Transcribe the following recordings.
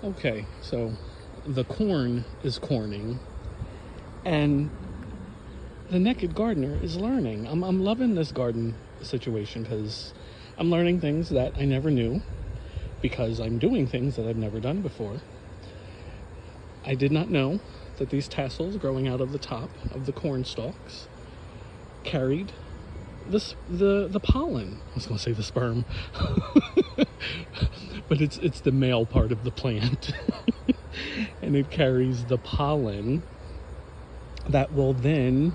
Okay, so the corn is corning, and the Nekkid Gardener is learning. I'm loving this garden situation because I'm learning things that I never knew, because I'm doing things that I've never done before. I did not know that these tassels growing out of the top of the corn stalks carried the pollen. I was going to say the sperm, but it's the male part of the plant, and it carries the pollen that will then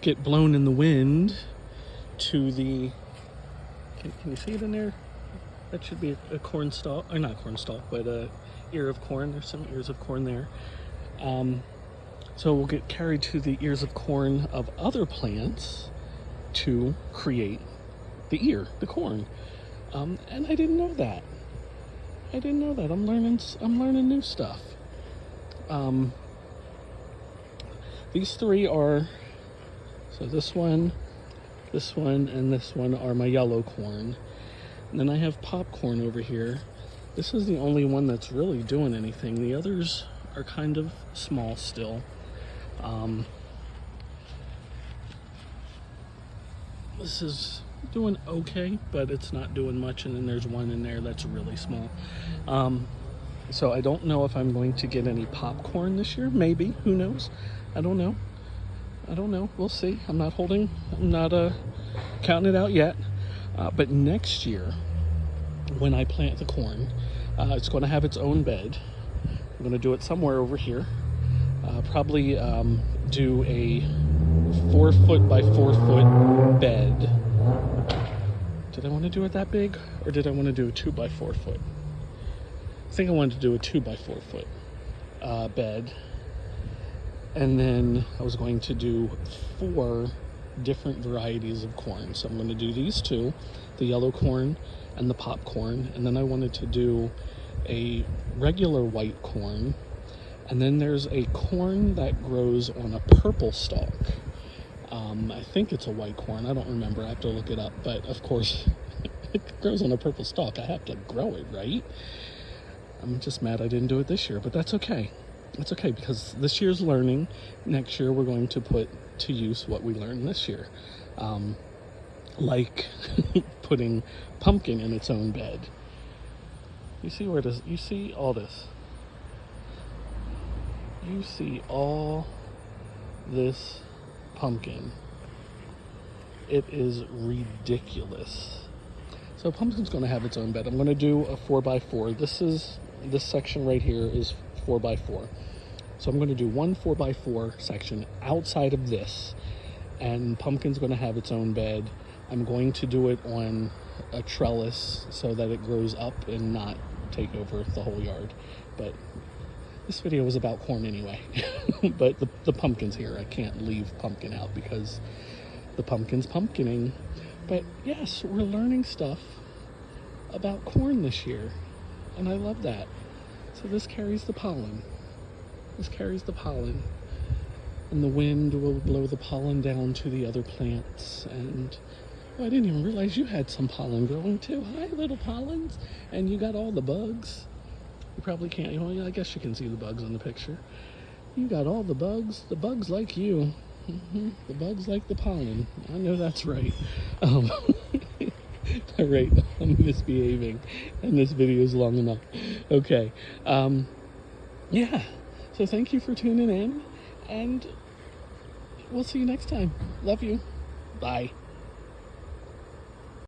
get blown in the wind to the. Can you see it in there? That should be a corn stalk, or not corn stalk, but a ear of corn. There's some ears of corn there. So we'll get carried to the ears of corn of other plants to create the ear, the corn. And I didn't know that. I'm learning new stuff. These three are, so this one, and this one are my yellow corn. And then I have popcorn over here. This is the only one that's really doing anything. The others are kind of small still. This is doing okay, but it's not doing much. And then there's one in there that's really small. So I don't know if I'm going to get any popcorn this year. Maybe, who knows? I don't know. We'll see. I'm not counting it out yet. But next year, when I plant the corn, it's going to have its own bed. I'm going to do it somewhere over here. Probably do a 4 foot by 4 foot bed. Did I want to do it that big, or did I want to do a 2 by 4 foot? I think I wanted to do a 2 by 4 foot bed. And then I was going to do 4 different varieties of corn. So I'm going to do these two, the yellow corn and the popcorn. And then I wanted to do a regular white corn. And then there's a corn that grows on a purple stalk. I think it's a white corn. I don't remember. I have to look it up. But of course, it grows on a purple stalk. I have to grow it, right? I'm just mad I didn't do it this year, but that's okay. It's okay, because this year's learning. Next year we're going to put to use what we learned this year. Like putting pumpkin in its own bed. You see where this, you see all this. You see all this pumpkin. It is ridiculous. So pumpkin's going to have its own bed. I'm going to do a 4 by 4. This section right here is 4 by 4. So I'm going to do one 4 by 4 section outside of this, and pumpkin's going to have its own bed. I'm going to do it on a trellis so that it grows up and not take over the whole yard. But this video is about corn anyway. But the pumpkin's here. I can't leave pumpkin out because the pumpkin's pumpkining. But yes, we're learning stuff about corn this year, and I love that. So this carries the pollen. And the wind will blow the pollen down to the other plants. And I didn't even realize you had some pollen growing too. Hi, little pollens. And you got all the bugs. You probably can't. Well, I guess you can see the bugs on the picture. You got all the bugs. The bugs like you. The bugs like the pollen. I know that's right. All right, I'm misbehaving, and this video is long enough. Okay. Yeah. So thank you for tuning in, and we'll see you next time. Love you. Bye.